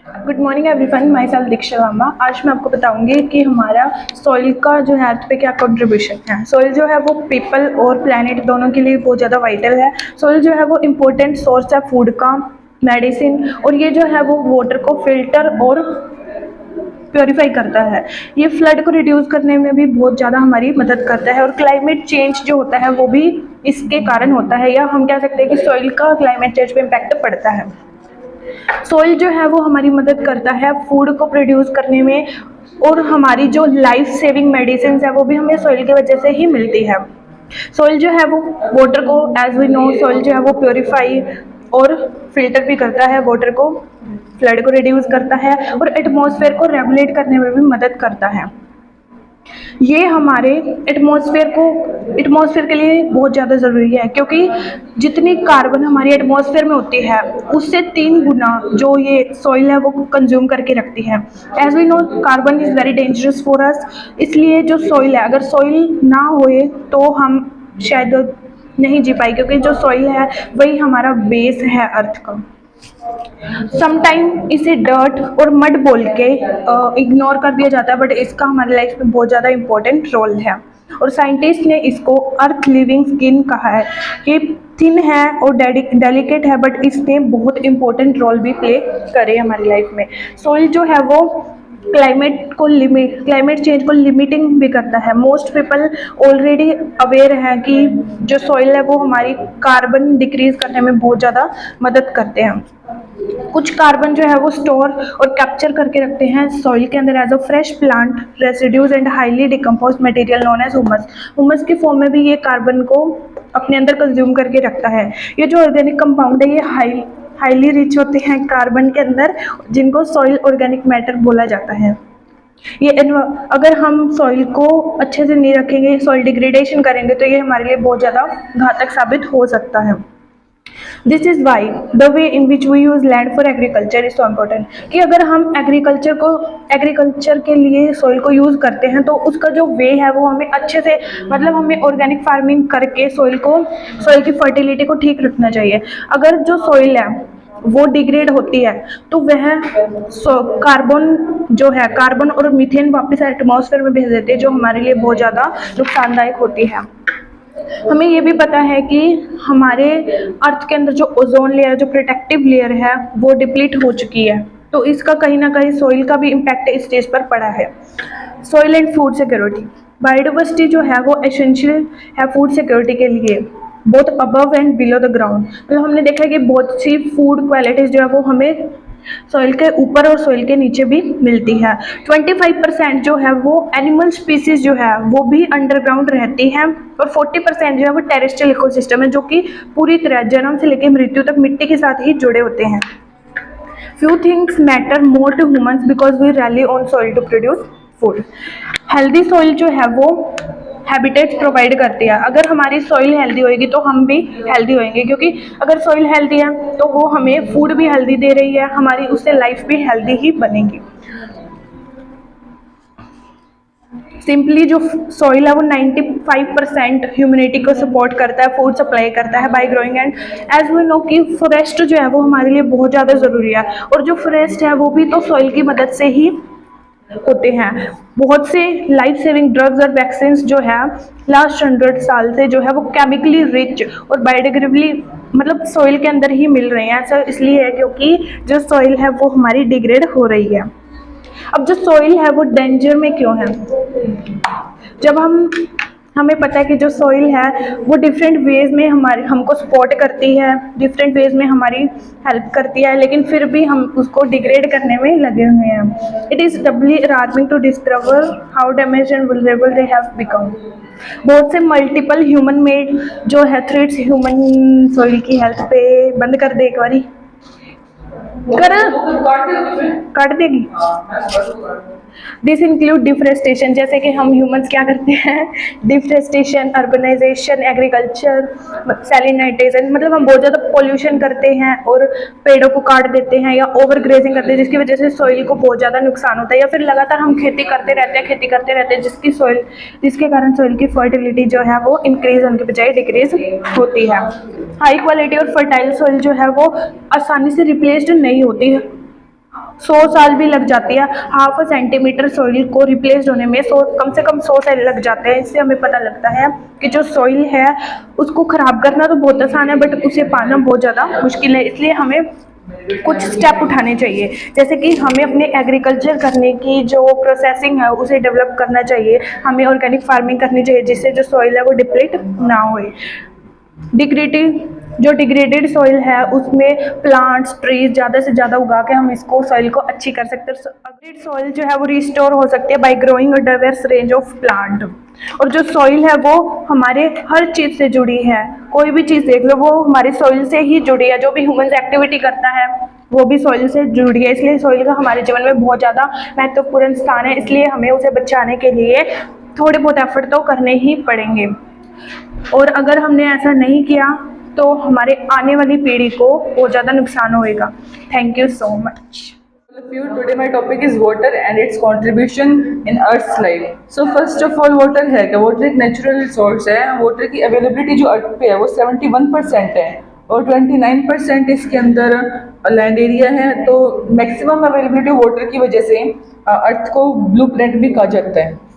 Good morning everyone, myself Diksha Verma. आज मैं आपको बताऊंगी कि हमारा सॉइल का जो है अर्थ पे क्या कंट्रीब्यूशन है। सॉइल जो है वो पीपल और प्लैनेट दोनों के लिए बहुत ज़्यादा वाइटल है। सॉइल जो है वो इम्पोर्टेंट सोर्स है फूड का, मेडिसिन, और ये जो है वो वाटर को फिल्टर और प्योरीफाई करता है। ये फ्लड को रिड्यूस करने में भी बहुत ज़्यादा हमारी मदद करता है, और क्लाइमेट चेंज जो होता है वो भी इसके कारण होता है, या हम कह सकते हैं कि सॉइल का क्लाइमेट चेंज पे इम्पैक्ट पड़ता है। सोइल जो है वो हमारी मदद करता है फूड को प्रोड्यूस करने में, और हमारी जो लाइफ सेविंग मेडिसिन है वो भी हमें सोइल की वजह से ही मिलती है। सोइल जो है वो वाटर को, एज वी नो, सोइल जो है वो प्योरीफाई और फिल्टर भी करता है, वाटर को, फ्लड को रिड्यूस करता है, और एटमॉस्फेयर को रेगुलेट करने में भी मदद करता है। ये हमारे एटमॉस्फेयर के लिए बहुत ज़्यादा ज़रूरी है, क्योंकि जितनी कार्बन हमारी एटमॉस्फेयर में होती है उससे 3 गुना जो ये सॉइल है वो कंज्यूम करके रखती है। As we know, carbon is very dangerous for us. इसलिए जो सॉइल है, अगर सॉइल ना होए तो हम शायद नहीं जी पाए, क्योंकि जो सॉइल है वही हमारा बेस है अर्थ का। समटाइम इसे डर्ट और मड बोल के इग्नोर कर दिया जाता है, बट इसका हमारी लाइफ में बहुत ज़्यादा इम्पोर्टेंट रोल है। और साइंटिस्ट ने इसको अर्थ लिविंग स्किन कहा है। ये थिन है और डेलिकेट है, बट इसने बहुत इम्पोर्टेंट रोल भी प्ले करे हमारी लाइफ में। सॉइल जो है वो क्लाइमेट चेंज को लिमिटिंग भी करता है। मोस्ट पीपल ऑलरेडी अवेयर है कि जो सॉइल है वो हमारी कार्बन डिक्रीज करने में बहुत ज़्यादा मदद करते हैं। कुछ कार्बन जो है वो स्टोर और कैप्चर करके रखते हैं सॉइल के अंदर as a fresh plant residues and highly decompose material known as humus. Humus की फॉर्म में भी ये कार्बन को अपने अंदर कंज्यूम करके रखता है। ये जो ऑर्गेनिक कंपाउंड है ये हाईली रिच होते हैं कार्बन के अंदर, जिनको सॉइल ऑर्गेनिक मैटर बोला जाता है। ये अगर हम सॉइल को अच्छे से नहीं रखेंगे, सॉइल डिग्रेडेशन करेंगे, तो ये हमारे लिए बहुत ज़्यादा घातक साबित हो सकता है। This is why the way in which we use land for agriculture is so important. कि अगर हम एग्रीकल्चर के लिए सॉइल को यूज़ करते हैं तो उसका जो वे है वो हमें अच्छे से, मतलब हमें ऑर्गेनिक फार्मिंग करके सॉइल की फर्टिलिटी को ठीक रखना चाहिए। अगर जो सॉइल है वो डिग्रेड होती है तो वह कार्बन और मीथेन वापस एटमॉस्फेयर में भेज देते हैं, जो हमारे लिए बहुत ज़्यादा नुकसानदायक होती है। हमें ये भी पता है कि हमारे अर्थ के अंदर जो ओजोन लेयर, जो प्रोटेक्टिव लेयर है, वो डिप्लीट हो चुकी है, तो इसका कहीं ना कहीं सॉइल का भी इम्पैक्ट इस स्टेज पर पड़ा है। Soil and food security, biodiversity जो है वो एसेंशियल है फूड सिक्योरिटी के लिए, both above and below the ground. मतलब हमने देखा है कि बहुत सी फूड क्वालिटीज़ जो है वो हमें सॉइल के ऊपर और सॉइल के नीचे भी मिलती है। 25% जो है वो एनिमल स्पीसीज जो है वो भी अंडरग्राउंड रहती हैं, और 40% जो है वो टेरेस्ट्रियल इकोसिस्टम है, जो कि पूरी तरह जन्म से लेकर मृत्यु तक मिट्टी के साथ ही जुड़े होते हैं। Few things matter more to humans because we rely on soil to produce food. Healthy soil जो है वो हैबिटेट्स प्रोवाइड करती है। अगर हमारी सॉइल हेल्दी होएगी तो हम भी हेल्दी होएंगे, क्योंकि अगर सॉइल हेल्दी है तो वो हमें फूड भी हेल्दी दे रही है, हमारी उससे लाइफ भी हेल्दी ही बनेगी। सिंपली जो सॉइल है वो 95% ह्यूमिनिटी को सपोर्ट करता है, फूड सप्लाई करता है by growing. And as we know कि फॉरेस्ट जो है वो हमारे लिए बहुत ज़्यादा ज़रूरी है, और जो फॉरेस्ट है वो भी तो सॉइल की मदद से ही होते हैं। बहुत से लाइफ सेविंग ड्रग्स और वैक्सीन जो है लास्ट 100 साल से जो है वो केमिकली रिच और बायोडिग्रेडेबली, मतलब सॉइल के अंदर ही मिल रहे हैं। ऐसा इसलिए है क्योंकि जो सॉइल है वो हमारी डिग्रेड हो रही है। अब जो सॉइल है वो डेंजर में क्यों है? जब हमें पता है कि जो सॉइल है वो डिफरेंट वेज में हमको सपोर्ट करती है, डिफरेंट वेज में हमारी हेल्प करती है, लेकिन फिर भी हम उसको डिग्रेड करने में लगे हुए हैं। It is doubly alarming to discover how damage and vulnerable they have become. बहुत से मल्टीपल ह्यूमन मेड जो है थ्रेट्स ह्यूमन सॉइल की हेल्थ पे। बंद कर दे एक बारी, कर काट देगी। दिस इंक्लूड डिफरेस्टेशन, जैसे कि हम ह्यूमंस क्या करते हैं, डिफरेस्टेशन, अर्बनाइजेशन, एग्रीकल्चर, सैलिनाइजेशन, मतलब हम बहुत ज़्यादा पोल्यूशन करते हैं और पेड़ों को काट देते हैं या ओवर ग्रेजिंग करते हैं, जिसकी वजह से सॉइल को बहुत ज़्यादा नुकसान होता है। या फिर लगातार हम खेती करते रहते हैं जिसके कारण सॉइल की फर्टिलिटी जो है वो इंक्रीज होने के बजाय डिक्रीज होती है। हाई क्वालिटी और फर्टाइल सॉइल जो है वो आसानी से रिप्लेस्ड नहीं होती है। 100 साल भी लग जाती है। हाफ अ सेंटीमीटर सॉइल को रिप्लेस होने में कम से कम 100 साल लग जाते हैं। इससे हमें पता लगता है कि जो सॉइल है उसको ख़राब करना तो बहुत आसान है, बट उसे पाना बहुत ज़्यादा मुश्किल है। इसलिए हमें कुछ स्टेप उठाने चाहिए, जैसे कि हमें अपने एग्रीकल्चर करने की जो प्रोसेसिंग है उसे डेवलप करना चाहिए। हमें ऑर्गेनिक फार्मिंग करनी चाहिए जिससे जो सॉइल है वो डिप्लीट ना होए। डिग्रेडेड जो डिग्रेडेड सॉइल है उसमें प्लांट्स ट्रीज ज़्यादा से ज़्यादा उगा के हम इसको सॉइल को अच्छी कर सकते हैं। अपग्रेड सॉइल जो है वो रिस्टोर हो सकती है by growing a diverse range of plant. और जो सॉइल है वो हमारे हर चीज़ से जुड़ी है। कोई भी चीज़ देख लो वो हमारे सॉइल से ही जुड़ी है। जो भी ह्यूमन एक्टिविटी करता है वो भी सॉइल से जुड़ी है। इसलिए सॉइल का हमारे जीवन में बहुत ज़्यादा महत्वपूर्ण स्थान है। इसलिए हमें उसे बचाने के लिए थोड़े बहुत एफर्ट तो करने ही पड़ेंगे। और अगर हमने ऐसा नहीं किया तो हमारे आने वाली पीढ़ी को बहुत ज़्यादा नुकसान होएगा। Thank you so much. All of you, today my topic is water and its contribution in Earth's life. So first of all, water है क्या? Water एक natural resource है। water की availability जो अर्थ पे है वो 71% है और 29% इसके अंदर लैंड एरिया है। तो मैक्सिमम अवेलेबिलिटी वाटर की वजह से अर्थ को ब्लू प्लेनेट भी कहा जाता है।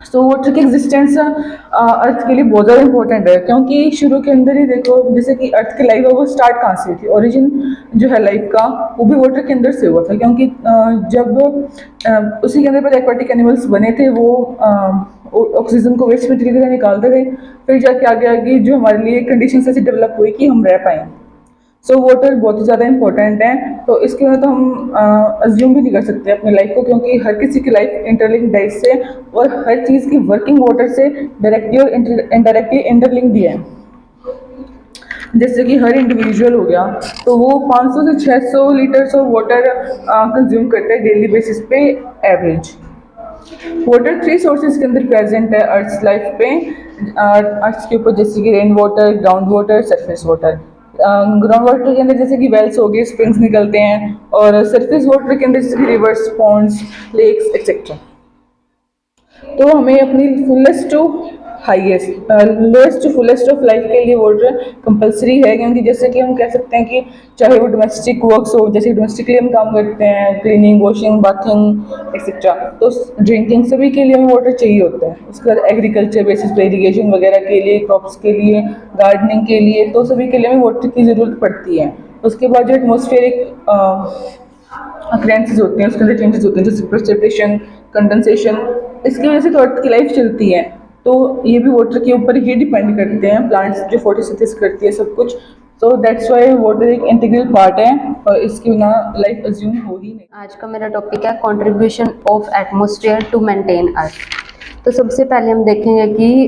सो वाटर की एग्जिस्टेंस अर्थ के लिए बहुत ज़्यादा इंपॉर्टेंट है, क्योंकि शुरू के अंदर ही देखो जैसे कि अर्थ की लाइफ है वो स्टार्ट कहाँ से थी, ओरिजिन जो है लाइफ का वो भी वाटर के अंदर से हुआ था। क्योंकि जब उसी के अंदर पहले एक्वाटिक एनिमल्स बने थे वो ऑक्सीजन को वेस्ट मटेरियल की तरह निकालते थे, फिर जाके आगे आगे जो हमारे लिए कंडीशन ऐसी डेवलप हुई कि हम रह पाएँ। सो वाटर बहुत ही ज़्यादा इंपॉर्टेंट है। तो इसके बाद तो हम अज्यूम भी नहीं कर सकते अपनी लाइफ को, क्योंकि हर किसी की लाइफ इंटरलिंक्ड है इससे, और हर चीज़ की वर्किंग वाटर से डायरेक्टली और इनडायरेक्टली इंटरलिंक्ड भी है। जैसे कि हर इंडिविजुअल हो गया तो वो 500 से 600 लीटर्स ऑफ वाटर कंज्यूम करते हैं डेली बेसिस पे एवरेज। वाटर 3 सोर्सेज के अंदर प्रेजेंट है अर्थ लाइफ पे, अर्थ के ऊपर, जैसे कि rain water, ground water, surface water. Ground water के अंदर जैसे कि वेल्स हो गए, स्प्रिंग्स निकलते हैं, और सरफेस वाटर के अंदर जैसे कि रिवर्स, पॉन्ड्स, लेक्स एक्सेट्रा। तो हमें अपनी fullest to highest lowest to fullest of life के लिए वाटर कंपलसरी है। क्योंकि जैसे कि हम कह सकते हैं कि चाहे वो डोमेस्टिक वर्क्स हो, जैसे डोमेस्टिकली हम काम करते हैं, क्लीनिंग, वॉशिंग, बाथिंग एक्सेट्रा, तो ड्रिंकिंग सभी के लिए हमें वाटर चाहिए होता है। उसके बाद एग्रीकल्चर बेसिस पे इरीगेशन वगैरह के लिए, क्रॉप्स के लिए, गार्डनिंग के लिए, तो सभी के लिए हमें वाटर की ज़रूरत पड़ती है। उसके बाद जो एटमॉस्फेरिक अक्रेंसेस होते हैं उसके अंदर चेंजेस होते हैं, जैसे प्रेसिपिटेशन, कंडेंसेशन, इसकी वजह से तो अर्थ की लाइफ चलती है। तो ये भी वाटर के ऊपर ही डिपेंड करते हैं, प्लांट्स जो फोटोसिंथेसिस करती है सब कुछ। सो दैट्स वाई वाटर एक इंटीग्रल पार्ट है और इसके बिना लाइफ अज्यूम हो ही नहीं। आज का मेरा टॉपिक है contribution of atmosphere to maintain earth. तो सबसे पहले हम देखेंगे कि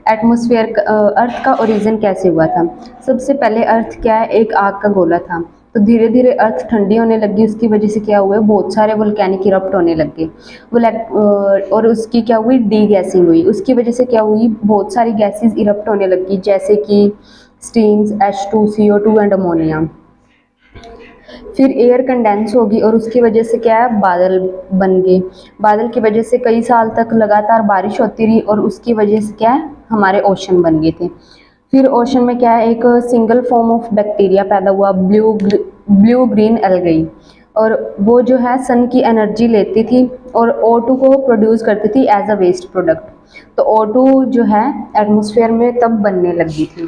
एटमॉस्फेयर अर्थ का ओरिजिन कैसे हुआ था। सबसे पहले अर्थ क्या है, एक आग का गोला था। तो धीरे धीरे अर्थ ठंडी होने लगी, उसकी वजह से क्या हुआ, बहुत सारे वोल्केनिक इरप्ट होने लग गए। और उसकी क्या हुई, डी गैसिंग हुई। उसकी वजह से क्या हुई, बहुत सारी गैसेस इरप्ट होने लगी, जैसे कि stems, H2, CO2 and ammonia. फिर एयर कंडेंस होगी और उसकी वजह से क्या है, बादल बन गए। बादल की वजह से कई साल तक लगातार बारिश होती रही और उसकी वजह से क्या है, हमारे ओशन बन गए थे। फिर ओशन में क्या है, एक सिंगल फॉर्म ऑफ बैक्टीरिया पैदा हुआ, ब्लू ग्रीन एल्गी, और वो जो है सन की एनर्जी लेती थी और O2 को प्रोड्यूस करती थी एज अ वेस्ट प्रोडक्ट। तो O2 जो है एटमॉस्फेयर में तब बनने लगी थी।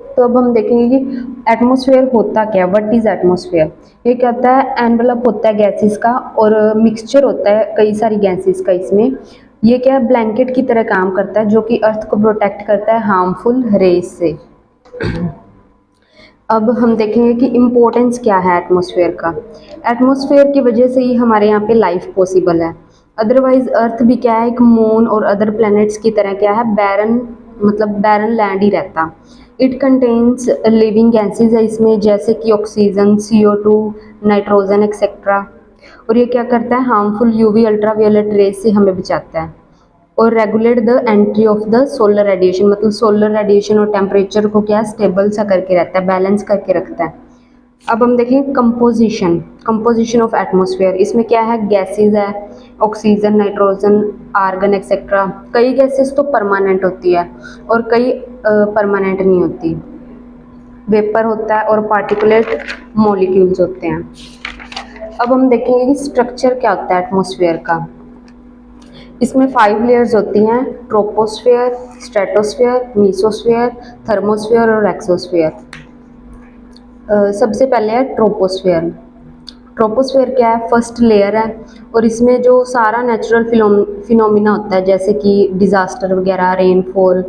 तो अब हम देखेंगे कि एटमॉस्फेयर होता क्या है, व्हाट इज़ एटमॉस्फेयर। ये क्या होता है, एनवलप होता है गैसेस का और मिक्सचर होता है कई सारी गैसेस का इसमें। ये क्या है, ब्लैंकेट की तरह काम करता है जो कि अर्थ को प्रोटेक्ट करता है हार्मफुल रेज से। अब हम देखेंगे कि इम्पोर्टेंस क्या है एटमॉस्फेयर का। एटमॉस्फेयर की वजह से ही हमारे यहाँ पे लाइफ पॉसिबल है। अदरवाइज अर्थ भी क्या है, एक मून और अदर प्लैनेट्स की तरह क्या है, बैरन, मतलब बैरन लैंड ही रहता। इट कंटेन्स लिविंग गैसेज है इसमें, जैसे कि ऑक्सीजन, CO2, नाइट्रोजन एक्सेट्रा। और ये क्या करता है, हार्मफुल UV अल्ट्रावायलेट रेज से हमें बचाता है और regulate the entry of the solar radiation, मतलब सोलर रेडिएशन और टेम्परेचर को क्या स्टेबल सा करके रहता है, बैलेंस करके रखता है। अब हम देखें कंपोजिशन ऑफ एटमॉस्फेयर। इसमें क्या है, गैसेज है, ऑक्सीजन, नाइट्रोजन, आर्गन एक्सेट्रा। कई गैसेस तो परमानेंट होती है और कई परमानेंट नहीं होती। वेपर होता है और पार्टिकुलेट मॉलिक्यूल्स होते हैं। अब हम देखेंगे कि स्ट्रक्चर क्या होता है एटमॉस्फेयर का। इसमें 5 लेयर्स होती हैं, ट्रोपोस्फेयर, स्ट्रेटोस्फेयर, मीसोस्फेयर, थर्मोस्फेयर और एक्सोस्फेयर। सबसे पहले है ट्रोपोस्फेयर। ट्रोपोस्फेयर क्या है? फर्स्ट लेयर है और इसमें जो सारा नेचुरल फिनोमिना होता है जैसे कि डिज़ास्टर वगैरह, रेनफॉल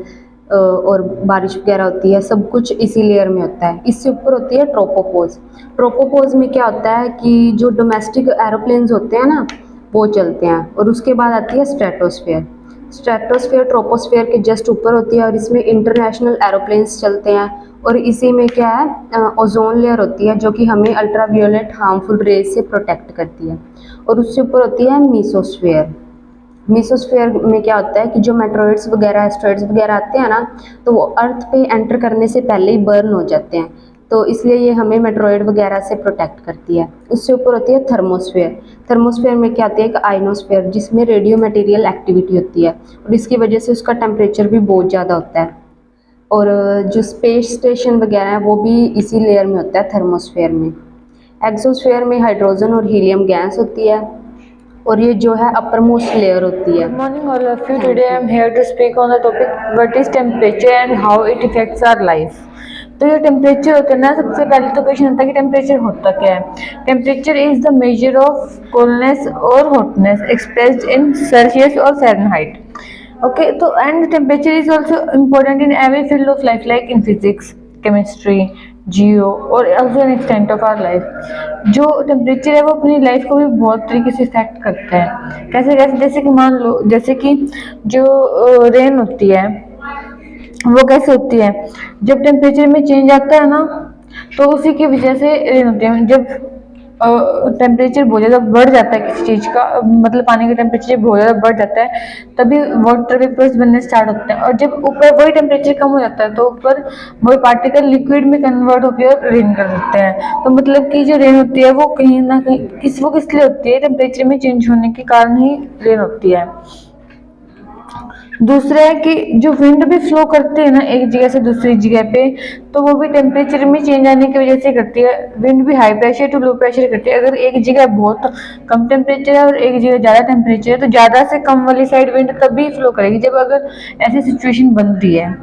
और बारिश वगैरह होती है, सब कुछ इसी लेयर में होता है। इससे ऊपर होती है ट्रोपोपोज। ट्रोपोपोज में क्या होता है कि जो डोमेस्टिक एरोप्लेन्स होते हैं ना, वो चलते हैं। और उसके बाद आती है स्ट्रेटोस्फेयर। स्ट्रेटोस्फेयर ट्रोपोस्फेयर के जस्ट ऊपर होती है और इसमें इंटरनेशनल एरोप्लेन्स चलते हैं। और इसी में क्या है, ओजोन लेयर होती है जो कि हमें अल्ट्रावायोलेट हार्मफुल रेज से प्रोटेक्ट करती है। और उससे ऊपर होती है मीसोस्फेयर। मीसोस्फेयर में क्या होता है कि जो मेट्रॉइड्स वगैरह, एस्टेरॉइड्स वगैरह आते हैं ना, तो वो अर्थ पे एंटर करने से पहले ही बर्न हो जाते हैं, तो इसलिए ये हमें मेट्रॉइड वगैरह से प्रोटेक्ट करती है। उससे ऊपर होती है थर्मोस्फेयर। थर्मोस्फेयर में क्या आती है, एक आइनोस्फेयर जिसमें रेडियो मटेरियल एक्टिविटी होती है और इसकी वजह से उसका टेम्परेचर भी बहुत ज़्यादा होता है। और जो स्पेस स्टेशन वगैरह है वो भी इसी लेयर में होता है, थर्मोस्फेयर में। एक्सोस्फेयर में हाइड्रोजन और हीलियम गैस होती है और ये जो है अपर मोस्ट लेयर होती है। Good morning, all of you. Today I am here to speak on the topic what is temperature and how it affects our life. तो ये टेम्परेचर होता है ना, सबसे पहले तो क्वेश्चन होता है कि टेम्परेचर होता क्या है। Temperature is the measure of coldness और हॉटनेस एक्सप्रेस्ड इन सेल्सियस और फ़ारेनहाइट। ओके, तो and temperature is also important in every field of life like in physics, chemistry, geo और also an extent of our life. जो temperature है वो अपनी life को भी बहुत तरीके से इफेक्ट करता है। कैसे कैसे? जैसे कि मान लो, जैसे कि जो रेन होती है वो कैसे होती है, जब टेम्परेचर में चेंज आता है ना, तो उसी की वजह से रेन होती है। जब टेम्परेचर बहुत ज़्यादा बढ़ जाता है किसी चीज़ का, मतलब पानी का टेम्परेचर बहुत ज़्यादा बढ़ जाता है, तभी वाटर वेपर्स बनने स्टार्ट होते हैं। और जब ऊपर वही टेम्परेचर कम हो जाता है तो ऊपर वही पार्टिकल लिक्विड में कन्वर्ट होकर रेन कर देते हैं। तो मतलब कि जो रेन होती है वो कहीं ना कहीं किस लिए होती है, टेम्परेचर में चेंज होने के कारण ही रेन होती है। दूसरा है कि जो विंड भी फ्लो करती है ना एक जगह से दूसरी जगह पे, तो वो भी टेम्परेचर में चेंज आने की वजह से करती है। विंड भी high pressure to low pressure करती है। अगर एक जगह बहुत कम टेम्परेचर है और एक जगह ज़्यादा टेम्परेचर है, तो ज़्यादा से कम वाली साइड विंड तभी फ्लो करेगी जब अगर ऐसी सिचुएशन बन रही है।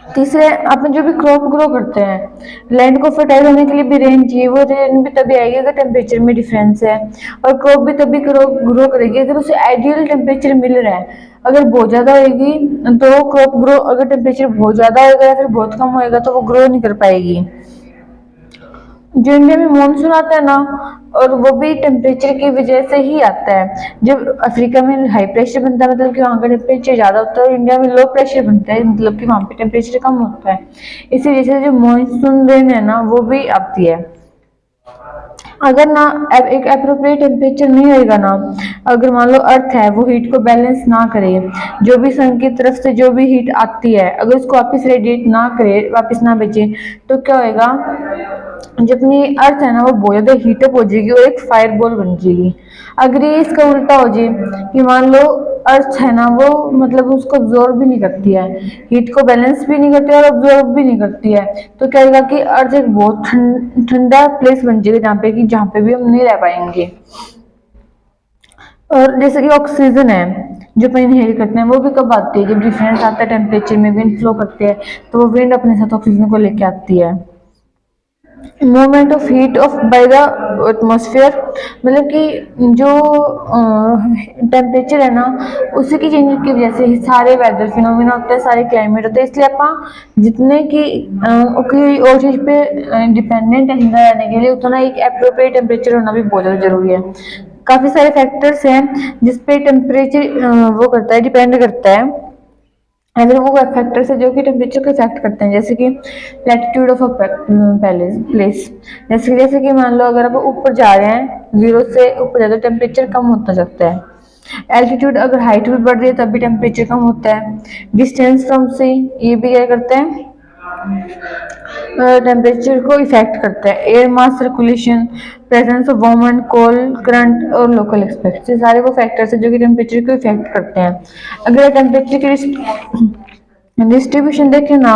तीसरे, अपन जो भी क्रॉप ग्रो करते हैं, लैंड को फर्टाइल होने के लिए भी रेन चाहिए। वो रेन भी तभी आएगी अगर टेम्परेचर में डिफरेंस है, और क्रॉप भी तभी ग्रो करेगी अगर उसे आइडियल टेम्परेचर मिल रहा है। अगर बहुत ज़्यादा होगी तो क्रॉप ग्रो, अगर टेम्परेचर बहुत ज़्यादा होगा या फिर बहुत कम होएगा तो वो ग्रो नहीं कर पाएगी। जो इंडिया में मानसून आता है ना, और वो भी टेम्परेचर की वजह से ही आता है। जब अफ्रीका में हाई प्रेशर बनता है मतलब कि वहाँ का टेम्परेचर ज़्यादा होता है, और इंडिया में लो प्रेशर बनता है मतलब कि वहाँ पे टेम्परेचर कम होता है। इसी वजह से जो मानसून रेन है ना वो भी आती है। अगर ना एक अप्रोप्रिएट टेम्परेचर नहीं होएगा ना, अगर मान लो अर्थ है वो हीट को बैलेंस ना करे, जो भी सन की तरफ से जो भी हीट आती है अगर उसको वापस रेडिएट ना करे, वापस ना भेजे, तो क्या होएगा, जो अपनी अर्थ है ना वो बहुत ज़्यादा हीटअप हो जाएगी और एक फायर बॉल बन जाएगी। अगर ये इसका उल्टा हो जाए कि मान लो अर्थ है ना वो मतलब उसको ऑब्जॉर्व भी नहीं करती है, हीट को बैलेंस भी नहीं करती है और ऑब्जॉर्व भी नहीं करती है, तो क्या होगा कि अर्थ एक बहुत ठंडा प्लेस बन जाएगा जहाँ पे भी हम नहीं रह पाएंगे। और जैसे कि ऑक्सीजन है जो अपन इनहेल करते हैं, वो भी कब आती है, जब डिफरेंस आता है टेम्परेचर में, विंड फ्लो करती है तो वो विंड अपने साथ ऑक्सीजन को लेके आती है। Movement of heat of by the atmosphere, मतलब कि जो टेम्परेचर है ना उसी की चेंज की वजह से ही सारे वेदर फिनोमिना होते हैं, सारे क्लाइमेट होते हैं। इसलिए आप जितने की और चीज़ पे डिपेंडेंट है जिंदा रहने के लिए, उतना एक अप्रोप्रिएट टेम्परेचर होना भी बहुत ज़्यादा जरूरी है। काफ़ी सारे फैक्टर्स हैं जिस पे टेम्परेचर वो करता है, डिपेंड करता है। अगर वो फैक्टर्स है जो कि टेम्परेचर को इफेक्ट करते हैं, जैसे कि लैटिट्यूड ऑफ अ प्लेस, जैसे कि मान लो अगर आप ऊपर जा रहे हैं, 0 से ऊपर ज़्यादा टेम्परेचर कम होता जाता है। एल्टीट्यूड, अगर हाइट भी बढ़ रही है तब भी टेम्परेचर कम होता है। डिस्टेंस फ्रॉम सी, ये भी क्या करते हैं, टेम्परेचर को इफेक्ट करता है। Air mass circulation, presence of warm and cold current और लोकल एक्सपेक्ट, ये सारे वो फैक्टर्स हैं जो कि टेम्परेचर को इफेक्ट करते हैं। अगर टेम्परेचर की डिस्ट्रीब्यूशन देखें ना,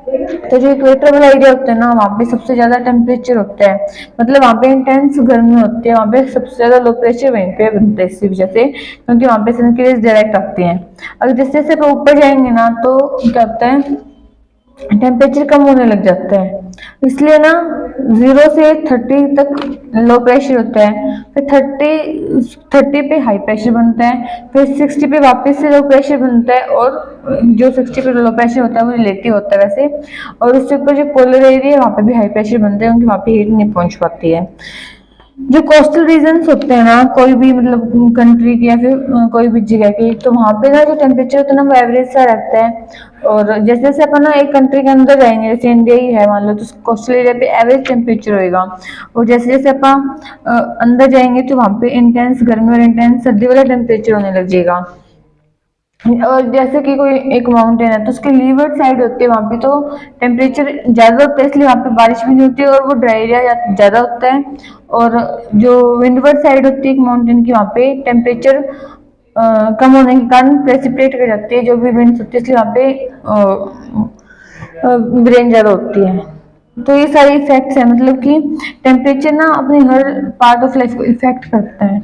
तो जो इक्वेटर वाला एरिया होता है ना, वहाँ पे सबसे ज्यादा टेम्परेचर होता है, मतलब वहाँ पे इंटेंस गर्मी होती है, वहाँ पे सबसे ज्यादा लो प्रेशर वहीं पे बनता है इसी वजह से, क्योंकि वहाँ पे सन की रेज डायरेक्ट आती हैं। अगर जैसे जैसे आप ऊपर जाएंगे ना तो क्या होता है, टेम्परेचर कम होने लग जाता है। इसलिए ना 0 से 30 तक लो प्रेशर होता है, फिर 30 पे हाई प्रेशर बनता है, फिर 60 पे वापस से लो प्रेशर बनता है, और जो 60 पे लो प्रेशर होता है वो रिलेटिव होता है वैसे, और उससे ऊपर जो पोलर एरिया है वहाँ पे भी हाई प्रेशर बनता है, क्योंकि वहाँ पे हीट नहीं पहुँच पाती है। जो कोस्टल रीजन्स होते हैं ना कोई भी मतलब कंट्री के या फिर कोई भी जगह के, तो वहाँ पे ना जो टेम्परेचर होता है ना वो एवरेज सा रहता है। और जैसे जैसे अपन ना एक कंट्री के अंदर जाएंगे, जैसे इंडिया ही है मान लो, तो कोस्टल एरिया पे एवरेज टेम्परेचर होएगा, और जैसे जैसे अपन अंदर जाएंगे तो वहाँ पे इंटेंस गर्मी और इंटेंस सर्दी वाला टेम्परेचर होने लग जाएगा। और जैसे कि कोई एक माउंटेन है तो उसके लीवर्ड साइड होती है, वहाँ पे तो टेम्परेचर ज़्यादा होता है, इसलिए वहाँ पे बारिश भी नहीं होती है और वो ड्राई एरिया ज़्यादा होता है। और जो विंडवर्ड साइड होती है एक माउंटेन की, वहाँ पे टेम्परेचर कम होने के कारण प्रेसिपिटेट कर जाती है जो भी विंड्स होती है, इसलिए वहाँ पे रेन ज़्यादा होती है। तो ये सारे इफेक्ट्स हैं, मतलब कि टेम्परेचर ना अपने हर पार्ट ऑफ लाइफ को इफेक्ट करता है।